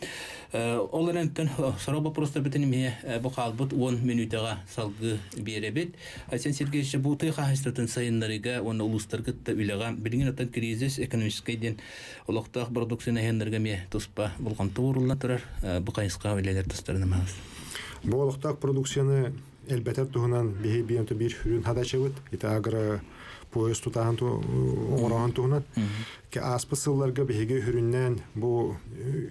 Олар әнттен сұрау бапырыстар бітініме бұқалбыт 10 минутаға салгы беребет. Айсен Сергеевич бу тыйга хастатын сайындарыга оны улустар кытта үлега билген аттан кризис экономическийден улуктак продукцияны хендерге ме туспа булган туурулла турар бу кайыска үлелер тустарынамыз. Бу улуктак продукцияны элбетер туһунан бир хүрүн хадачыбыт. Ите агра поезд тутаан оңороган туһунан ке аспысылларга биһиге хүрүннән бу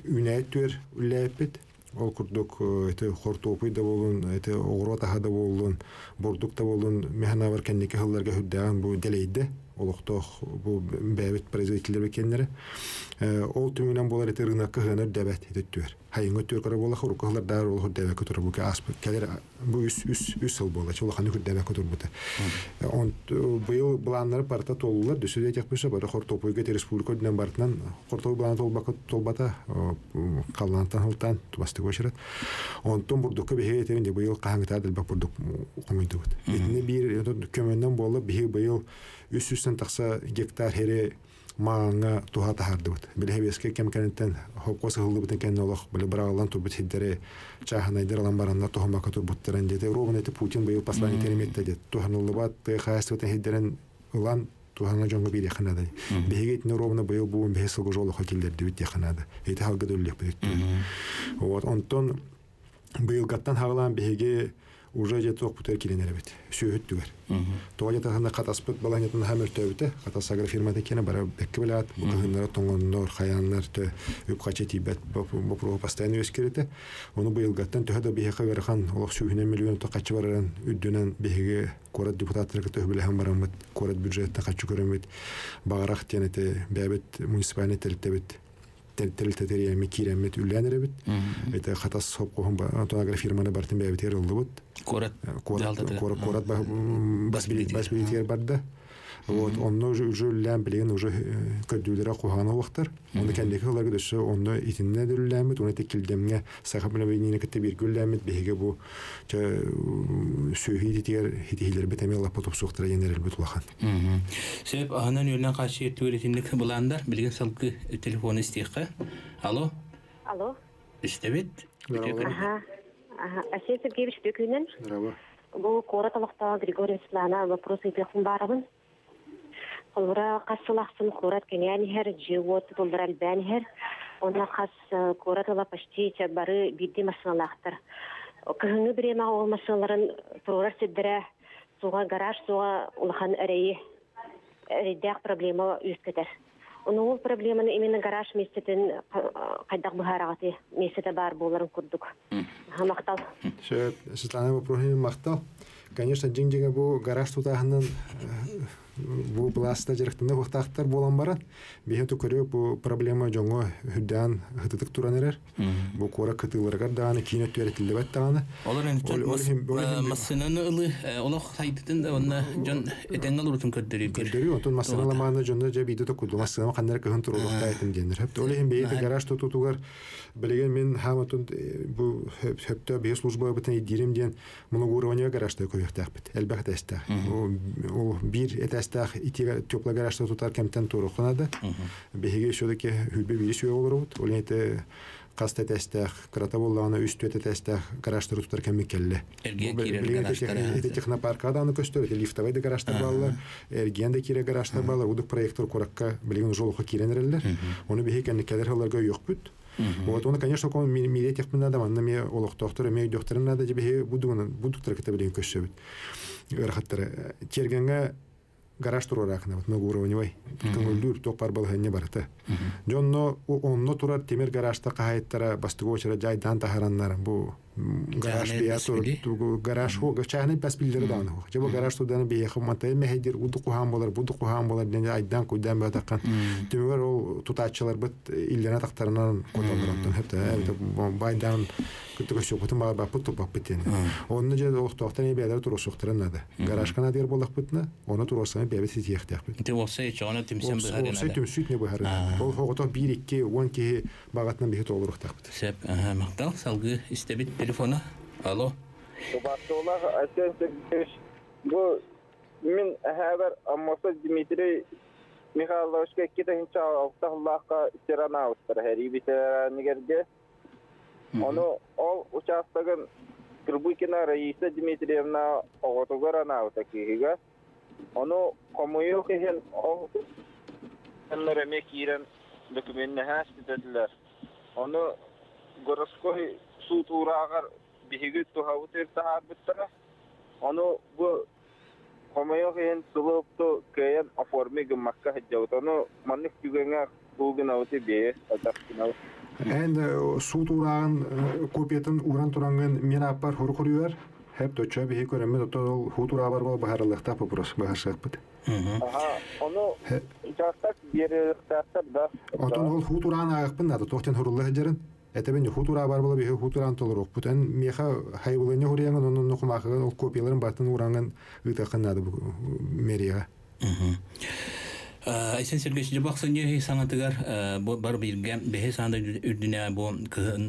үнәйттер үләппет. Ол курдук эте хортопуй да болун, эте огрота хада болун, бордук да болун, механа бар кеннеке хылларга хүддәгән бу делейде. Олохтох бу бәбит производительләр бекеннәре. Ол түмүнән болар эте рынокка хыныр дәбәт итүер. Хайын өтөр кара бола хурукалар дар ол дәбәт көтөр бу аспы. Келер бу үс ел бола. Чола ханы дәбәт көтөр бу. Он быел планнар парта толлар дөсүдә тәкпүсә бар хортопуйга республикадан бартынан хортопуй план толбата каллантан хылтан тубасты көчөрөт. Онтон бурдукка беге этенде быел каңгыта дәл бак бурдук комойду. Этне бир көмөндән болуп быел үс-үстен тақса гектар хере маңа туха тахарды бут. Биле беске кем кенеттен хокос хылды бутен кен олох биле баралан турбут хиддере чаханайдер ламбаранна тухама катур буттаран дете ровно это Путин быел послание тереметте дет. Туханылыбат хастытен хиддерен улан тухана жонго бире ханада. Бегет не ровно быел бу бесылгы жолу хатилдер дебит яханада. Это халга дөллек бит. Вот онтон быел гаттан хаглан беге уже жеток бутер киленер бит. Сөйөт түгер. Тоя таханда катаспыт баланетен хамер төбүтө, катасагыр фирмада кене бара бекке билат, бу кыгыннар тоңоннор, хаяннар тө үп качети бет бу про постоянно өскөрөтө. Оны быйыл гаттан төһөдө бихе верхан, олох сүйүнө миллион токачы баран үддөнөн беге корат депутаттар төһбеле хам барамыт, корат бюджетте качы көрөмөт. Багарак тенете бебет муниципалитет бит. Тел-тел-тел-тел микиремет үлләнеребит. Это хатас сопкоһун тонагра фирманы бартын бебетер улдыбыт. Корат басбилитер барда. Вот онно уже лямблен уже көдүлөрө кухана вактар. Оны кендеки кыларга дөсө онно итинне дөлләмит, оны текилдемге сахабына бейнине кетте бир гөлләмит беге бу сөйһи дитер хитилер бетемелла потоп суктыра енерел бит улахан. Себеп анан юлдан кашы түгелетинлек буландар билген салгы телефон истекка. Алло. Алло. Истебет. Ага. Айсен Сергеевич Бекүнен. Здорово. Бу Кораталыкта Григорий Светлана вопросы бехун барабын. Олора кассылахсын Корат кенянихер, живот толдырал бәнихер. Онна кас Коратала почти чабары бидди масыналахтар. Кыгыны биреме ол масыналарын турар сиддере, суга гараж, суга улахан әрейі. Әрейдәк проблема үскетер. Оны ол проблеманы именно гараж местетін қайдақ бұхарағаты местеті бар боларын күрдік. Мақтал. Светлана вопросы мақтал. Конечно, деньги бу гараж тутахынан бу пласта жарыктында вактактар болан барат. Бехету көрө бу проблема жоңго хүддан хытык туранырар. Бу кора кытыларга даны кинет төретилди баттаганы. Олар энтен массынаны ылы олох сайдытын онна жон этенгал урутун көддөрүп. Көддөрү отун массаламаны жонда же бийде токуду массалама кандай кыгын турулукта айтым дендер. Хеп олехин бейте гараж тутугар билеген мен хаматун бу хептө бей служба бутын дирим ден муну уровня гаражда көйөктак бит. Элбахта эстак. О бир этастак итига тёпло гаражда тутар кемтен турукнады. Беге шодаки хүлбе бир сөй болорут. Оленте каста тестах кратаболланы үстү тестах гаражда тутар кемикелле. Это технопаркада аны көстөрөт. Лифтовый гаражда баллар, эргенде кире гаражда баллар, удук проектор коракка билген жолго киренерлер. Оны беге кенекелер халарга жок бут. Вот он, конечно, ком милетих надо, манна ме олох доктор, ме доктор надо жебе будук тракета билген көсөбүт. Рахаттар тергенге гараж тураракна, вот много уровневой. Көңүлдүр топар балганы барата. Жонно онно турар темир гаражда кайттара бастыгочара жайдан тахараннар бу гараж биятор гараж хо гачаны паспилдер дан хо. Жебо гараж тудан бие хматай мехедир удук хам болар ден айдан куйдан батакан. Төмөр ол тутачылар бит иллерне тактарынан котолдураттан хепте байдан күтүгө шопутун баа путу баппетен. Онны же октоктан бейлер турушуктарын нада. Гаражкана дер болак битне, оны туросаны бебе ситиектек бит. Те болса чана тимсен бахарына. Болса тимсүт не бахарына. Ол хогото 1-2 10 багатынан бихет олуруктак бит. Сеп мактал салгы истебит телефона. Алло. Бактолах аченсек бу мен хабар аммаса Дмитрий Михайловичке кетенча Аллахка тиранавстыр хәрибите нигерге. Onu o uçakların Kırbükina Reis'e Dimitrievna Ogotogorana utakiga. Onu kamuoyu kehen o onlara mekiren dokümenine hasbettiler. Onu Goroskoy Suturagar bihigit tuhavutır tahabıttara. Onu bu kamuoyu kehen suluptu kayan aformi Makka hecavut. Onu manlık yügenge bugün avuti biye atakina. En suturağın kopyatın uğran turangın mirapar hurkuruyor. Hep doça bir göremme dotol hutura var bu baharlıkta popros baharsak bit. Aha onu çartak bir tartar da. Oton hol huturan ayıpın da tohten hurullah jerin. Eteben hutura var bu bir huturan toluruk. Buten meha hayvulanya huriyan onun nukumakı kopyaların batın uğrangın ıtakın bu meriya. Aysen Sergeyevич baksanca sanatçılar bu bar bilgem behe sanat ürdüne bu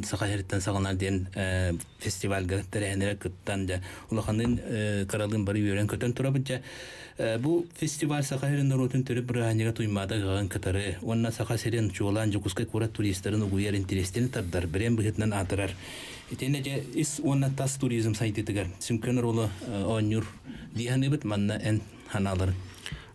sakaheritten sağlanan diyen festivalga terehenere kıttan da ulakanın karalığın bari yören köten turabıca bu festival sakaherin rotun törü bırağınıga tuymada gağın kıtarı onna sakaherin çoğulan jukuska kura turistlerin uğuyar intereslerini tabdar birem bıhıtından atırar. Tenece is onna tas turizm saytıtıgar. Sümkönür oğlu onur diyanı bit manna en hanaları.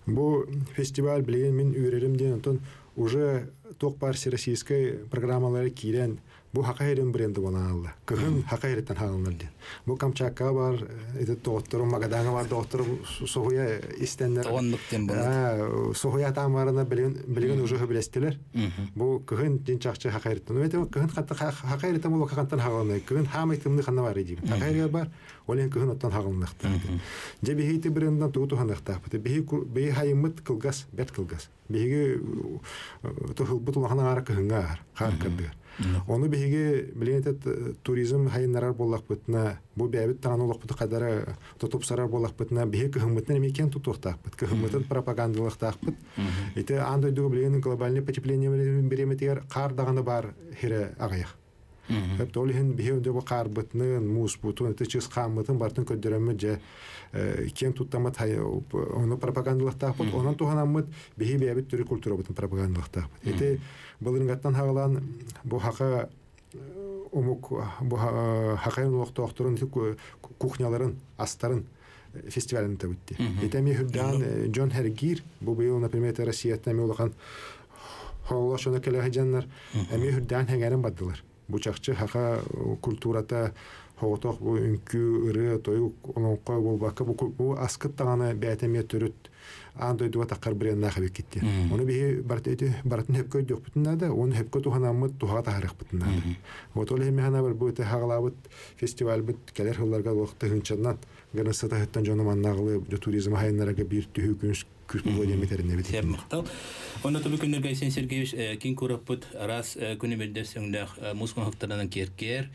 Bu festival bilген мен үйрелим ден онтон уже ток партия российской программалары кирен bu Хакайрин бренди боланалы. Кыгын Хакайритен халыныр ден. Bu Камчатка бар, это доктору Магадана бар, доктору Сохуя истеннер. Онлуктен болот. Сохуя тамарына билген уже билестилер. Bu кыгын ден чакчы Хакайритен. Это кыгын Хакайритен боло кантан халыны. Кыгын хамайтымны ханна бар дип. Хакайрга бар, олен кыгын оттан халыныкты. Же бихити бренддан тууту ханыкты. Би хайымыт кылгас, бет кылгас. Биге тохылбут улахана ара кыгынга харкырды. Onu bihiге bilenet туризм хайнарар боллак бутна бу бәбит танулык бут кадары тотуп сарар боллак бутна биһи кыһыммытны мекен тутуктак бут кыһыммытын пропагандалыктак бут ите андай ду билген глобальный потепление береметер кар даганы бар хире агаяк хеп толихин биһи де бу кар бутны мус бутун ите чис каммытын бартын көдөрөмө же кен туттамат хай оны пропагандалыктак бут онун туханаммыт биһи бәбит түрү культура бутун пропагандалыктак бут ите Балынгаттан хагалан бу хака умук бу хакайын уктоктурун кухняларын астарын фестивалын табытты. Этеми хүддан Джон Хергир бу быйыл, например, Россиятта меулган холлошона келехжаннар эми хүддан хагарын баддылар. Бу чакчы хака культурата хоготок бу үнкү ыры тою онкой болбакка бу аскыт таганы бәтеме төрүт андай дуа такар бренна хабек кетти. Оны бие бартын хеп көйдөк бүтүннәдә, оны хеп көтү ханамыт туга тарих бүтүннәдә. Вот оле механа бер бу те хаглабыт фестиваль бит келер хылларга вакыты хынчаннан гынысыта хеттен жону маннагылы туризм хайнарга бир түһү күнс күс булу деметерне бит. Сәп мактал. Онда табы күннәр Гайсен Сергеевич кин күрәппет раз күне бердә сөңдә мускул хактарынан керкер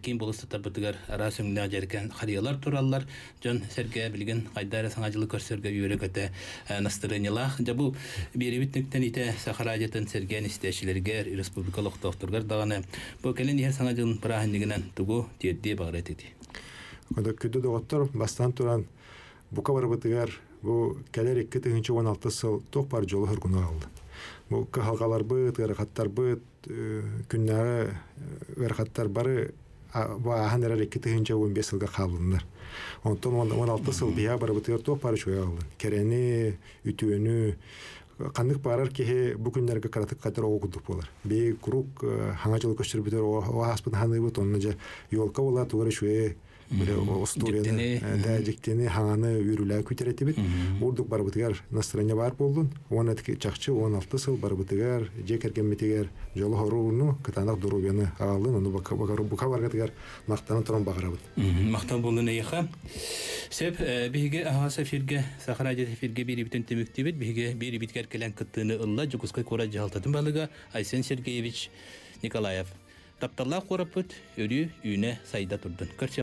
кин булысы табытыгар раз сөңдә җәркән хәриялар тураллар Жан Сергей билген кайдары саңаҗылык көрсәргә юрәкәтә настроениялар. Җабу беребитнектән ите Сахараҗатын Сергей истәшләргә республикалык докторлар даганы бу кәлен яр саңаҗылын параһындыгынан тугу тиедде багырат иде. Онда күдә доктор бастан туран бука барбытыгар бу кәлер 2016 сыл ток бар жолы хөргүнө алды. Бу калгалар быт, гәрәхәттәр быт, күннәре гәрәхәттәр бары бу аһаннар 2015 елга калдылар. Онтон 16 сыл бия барбытыгар ток бар чөй алды. Кәрәне, үтүөнү кандык барар ки бу күннәргә каратып катыр огудык булар. Бе круг хаңа жол көчтүр битер о аспын ханы бут онны же юлка була тугары чөй Böyle osturiyani da jikteni hangаны үрүлө көтөрөт бит. Урдук барбытыгар настроение бар болдун. Оны чакчы 16 сыл барбытыгар жекерген метегер жолу хоруну катанак дурубяны алын. Оны бука баргатыгар мактанып турган багарабыт. Мактан болдун эйха. Сеп биге агаса фирге Сахараҗа фирге бирибитен темектебит. Биге бирибиткер келен кыттыны ылла жукуска кора жалтатын балыга Айсен Сергеевич Николаев. Тапталла корапыт өрү үйне сайда турдун. Көрчө.